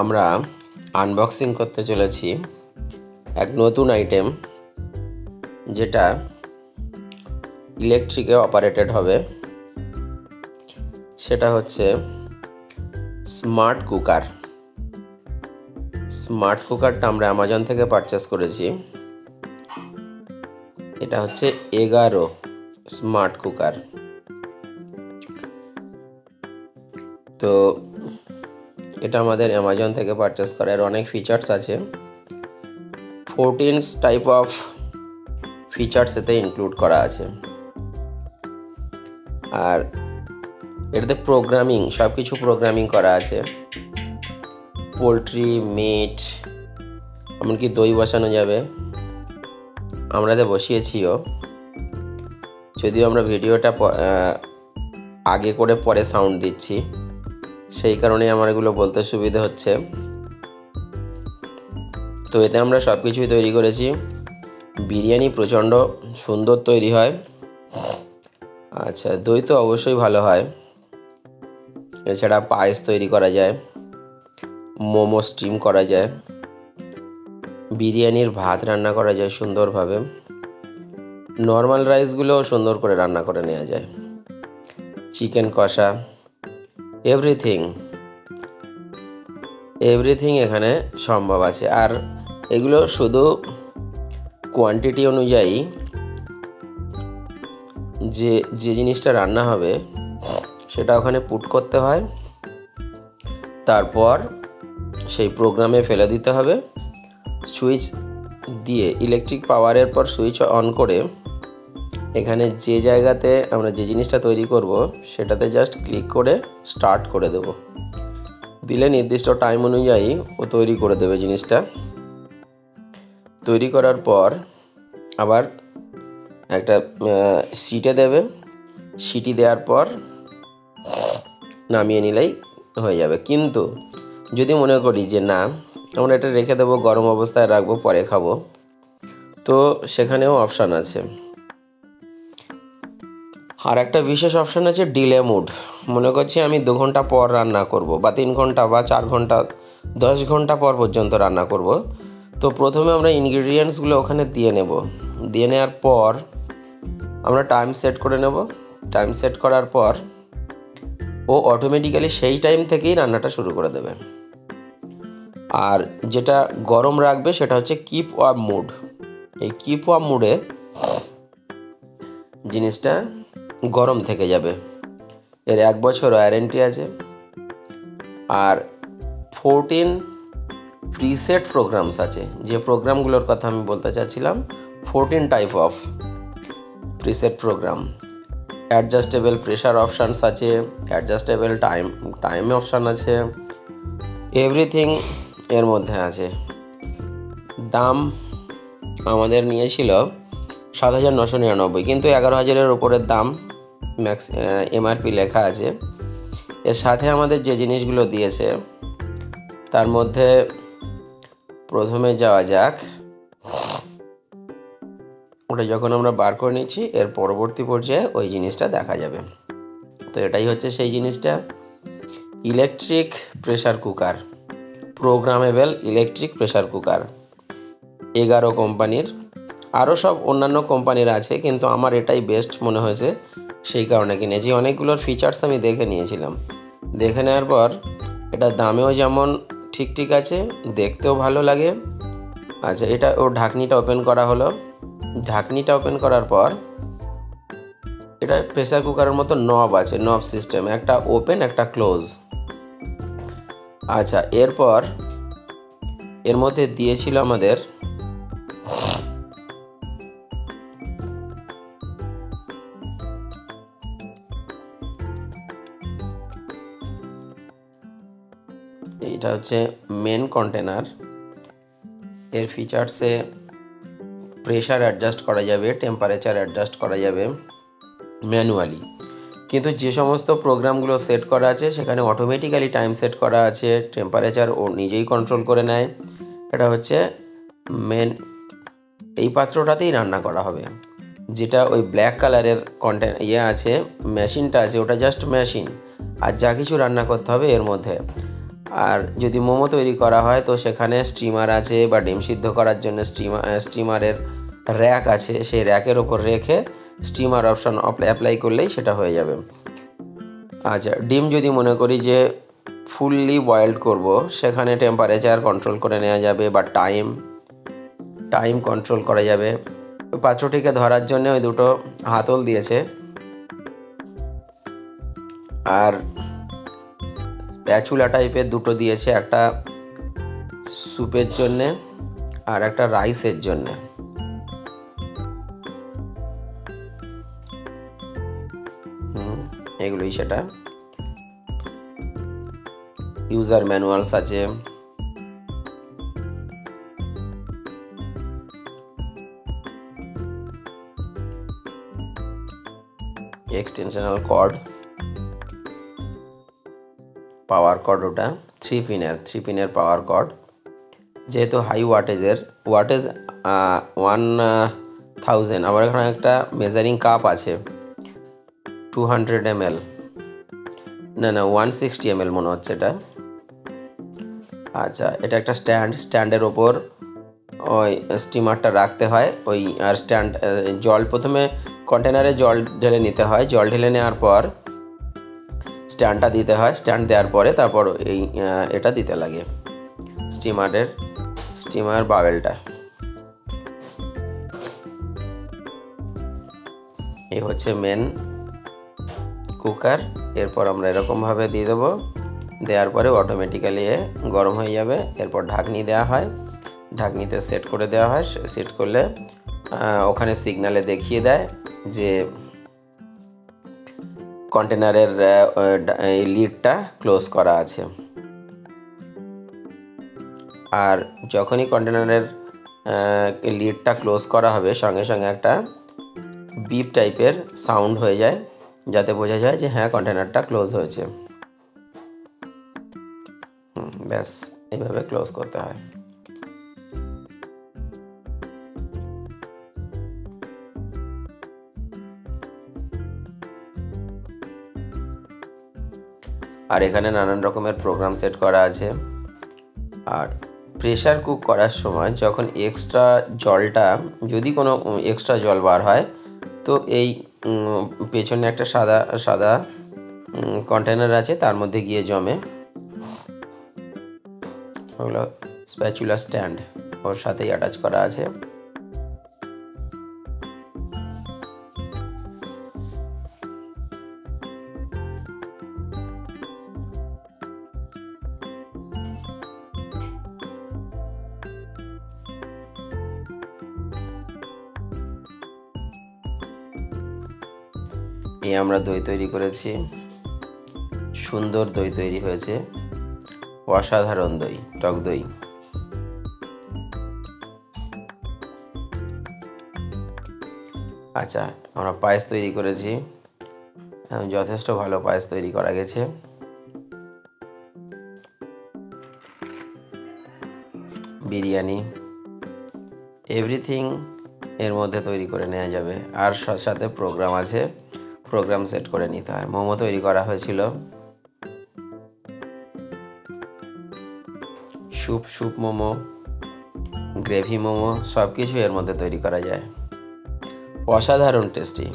আমরা আনবক্সিং করতে চলেছি এক নতুন আইটেম, যেটা ইলেকট্রিকে অপারেটেড হবে। সেটা হচ্ছে স্মার্ট কুকার। স্মার্ট কুকারটা আমরা অ্যামাজন থেকে পারচেস করেছি। এটা হচ্ছে AGARO স্মার্ট কুকার। তো এটা আমাদের অ্যামাজন থেকে পারচেস করার অনেক ফিচার্স আছে। 14 টাইপ অফ ফিচার্স এতে ইনক্লুড করা আছে। আর এটাতে প্রোগ্রামিং, সব কিছু প্রোগ্রামিং করা আছে। পোলট্রি, মিট, এমনকি দই বসানো যাবে। আমরা বসিয়েছিও, যদিও আমরা ভিডিওটা আগে করে পরে সাউন্ড দিচ্ছি, সেই কারণে আমার এগুলো বলতে সুবিধা হচ্ছে। তো এতে আমরা সব কিছুই তৈরি করেছি। বিরিয়ানি প্রচণ্ড সুন্দর তৈরি হয়। আচ্ছা, দই তো অবশ্যই ভালো হয়। এছাড়া পায়েস তৈরি করা যায়, মোমো স্টিম করা যায়, বিরিয়ানির ভাত রান্না করা যায় সুন্দরভাবে, নর্মাল রাইসগুলোও সুন্দর করে রান্না করে নেওয়া যায়, চিকেন কষা, এভরিথিং এখানে সম্ভব আছে। আর এগুলো শুধু কোয়ান্টিটি অনুযায়ী যে জিনিসটা রান্না হবে সেটা ওখানে পুট করতে হয়, তারপর সেই প্রোগ্রামে ফেলে দিতে হবে। সুইচ দিয়ে ইলেকট্রিক পাওয়ারের পর সুইচ অন করে এখানে যে জায়গাতে আমরা যে জিনিসটা তৈরি করব সেটাতে জাস্ট ক্লিক করে স্টার্ট করে দেব। দিলে নির্দিষ্ট টাইম অনুযায়ী ও তৈরি করে দেবে জিনিসটা। তৈরি করার পর আবার একটা সিটে দেবে। সিটি দেওয়ার পর নামিয়ে নিলেই হয়ে যাবে। কিন্তু যদি মনে করি যে না, আমরা এটা রেখে দেবো, গরম অবস্থায় রাখবো, পরে খাবো, তো সেখানেও অপশান আছে। আর একটা বিশেষ অপশান আছে ডিলে মুড। মনে করছি আমি 2 ঘন্টা পর রান্না করব, বা 3 ঘন্টা বা 4 ঘন্টা, 10 ঘন্টা পর পর্যন্ত রান্না করব। তো প্রথমে আমরা ইনগ্রিডিয়েন্টসগুলো ওখানে দিয়ে নেব। দিয়ে নেওয়ার পর আমরা টাইম সেট করে নেব। টাইম সেট করার পর ও অটোমেটিক্যালি সেই টাইম থেকেই রান্নাটা শুরু করে দেবে। আর যেটা গরম রাখবে সেটা হচ্ছে কিপ ওয়ার্ম মুড। এই কিপ ওয়ার্ম মুডে জিনিসটা গরম থেকে যাবে। এর 1 বছর ওয়ারেন্টি আছে। আর 14 প্রিসেট প্রোগ্রামস আছে। যে প্রোগ্রামগুলোর কথা আমি বলতে চাচ্ছিলাম, 14 type of preset program. Adjustable pressure options আছে, অ্যাডজাস্টেবল টাইম অপশান আছে, এভরিথিং এর মধ্যে আছে। দাম আমাদের নিয়েছিল 7,999, কিন্তু 11,000-এর ওপরের দাম ম্যাক্স MRP লেখা আছে। এর সাথে আমাদের যে জিনিসগুলো দিয়েছে তার মধ্যে প্রথমে যাওয়া যাক। ওটা যখন আমরা বার করে নিচ্ছি, এর পরবর্তী পর্যায়ে ওই জিনিসটা দেখা যাবে। তো এটাই হচ্ছে সেই জিনিসটা, electric pressure cooker, programmable electric pressure cooker, AGARO কোম্পানির। আরও সব অন্যান্য কোম্পানির আছে, কিন্তু আমার এটাই বেস্ট মনে হয়েছে, সেই কারণে কিনেছি। অনেকগুলোর ফিচার্স আমি দেখে নিয়েছিলাম। দেখে নেওয়ার পর এটা দামেও যেমন ঠিক আছে, দেখতেও ভালো লাগে। আচ্ছা, এটা ওর ঢাকনিটা ওপেন করা হলো। ঢাকনিটা ওপেন করার পর এটা প্রেসার কুকারের মতো নব আছে, নব সিস্টেম, একটা ওপেন একটা ক্লোজ। আচ্ছা, এরপর এর মধ্যে দিয়েছিল আমাদের এইটা হচ্ছে মেন কন্টেনার। এর ফিচার্সে প্রেশার অ্যাডজাস্ট করা যাবে, টেম্পারেচার অ্যাডজাস্ট করা যাবে ম্যানুয়ালি। কিন্তু যে সমস্ত প্রোগ্রামগুলো সেট করা আছে সেখানে অটোমেটিক্যালি টাইম সেট করা আছে, টেম্পারেচার ও নিজেই কন্ট্রোল করে নেয়। এটা হচ্ছে মেন। এই পাত্রটাতেই রান্না করা হবে। যেটা ওই ব্ল্যাক কালারের আছে, মেশিনটা আছে, ওটা জাস্ট মেশিন। আর যা কিছু রান্না করতে হবে এর মধ্যে। আর যদি মোমো তৈরি করা হয় তো সেখানে স্টিমার আছে, বা ডিম সিদ্ধ করার জন্য স্টিমারের র্যাক আছে, সেই র্যাকের ওপর রেখে স্টিমার অপশন অ্যাপ্লাই করলেই সেটা হয়ে যাবে। আচ্ছা, ডিম যদি মনে করি যে ফুললি বয়েলড করব, সেখানে টেম্পারেচার কন্ট্রোল করে নেওয়া যাবে, বা টাইম কন্ট্রোল করা যাবে। পাত্রটিকে ধরার জন্য ওই দুটো হাতল দিয়েছে, আর স্প্যাচুলা টাইপের দুটো দিয়েছে, একটা স্যুপের জন্যে আর একটা রাইসের জন্যে। এগুলোই সেটা। ইউজার ম্যানুয়ালস আছে, এক্সটেনশনাল কর্ড, পাওয়ার কর্ড, ওটা 3 পিনের পাওয়ার কর্ড। যেহেতু হাই ওয়াটেজ 1000, আবার এখানে একটা মেজারিং কাপ আছে 200 ml, না 160 ml মনে হচ্ছে এটা। আচ্ছা, এটা একটা স্ট্যান্ডের ওপর ওই স্টিমারটা রাখতে হয়। ওই আর জল প্রথমে কন্টেনারে জল ঢেলে নিতে হয়, জল ঢেলে নেওয়ার পর স্ট্যান্ডটা দিতে হয়, স্ট্যান্ড দেওয়ার পরে তারপর এটা দিতে লাগে, স্টিমার বাবেলটা। এই হচ্ছে মেন কুকার। এরপর আমরা এরকমভাবে দিয়ে দেবো, দেওয়ার পরে অটোমেটিক্যালি গরম হয়ে যাবে। এরপর ঢাকনি দেওয়া হয়, ঢাকনিতে সেট করে দেওয়া হয়। সেট করলে ওখানে সিগনালে দেখিয়ে দেয় যে কন্টেনারের এই লিডটা ক্লোজ করা আছে। আর যখনই কন্টেনারের লিডটা ক্লোজ করা হবে, সঙ্গে সঙ্গে একটা বিপ টাইপের সাউন্ড হয়ে যায়, যাতে বোঝা যায় যে হ্যাঁ, কন্টেনারটা ক্লোজ হয়েছে। ব্যাস, এইভাবে ক্লোজ করতে হয়। আর এখানে নানান রকমের প্রোগ্রাম সেট করা আছে। আর প্রেশার কুক করার সময় যখন যদি কোনো এক্সট্রা জল বার হয়, তো এই পেছনে একটা সাদা কন্টেনার আছে, তার মধ্যে গিয়ে জমে। ওগুলো স্প্যাচুলা স্ট্যান্ড ওর সাথেই অ্যাটাচ করা আছে। আমরা দই তৈরি করেছি, সুন্দর দই তৈরি হয়েছে, অসাধারণ দই, টক দই। আচ্ছা, আমরা পায়েস তৈরি করেছি, যথেষ্ট ভালো পায়েস তৈরি করা গেছে। বিরিয়ানি, এভরিথিং এর মধ্যে তৈরি করে নেওয়া যাবে। আর সাথে প্রোগ্রাম আছে, প্রোগ্রাম সেট করে নিতে হয়। মোমো তৈরি করা হয়েছিল, স্যুপ মোমো, গ্রেভি মোমো, সব কিছু এর মধ্যে তৈরি করা যায়। অসাধারণ টেস্টি।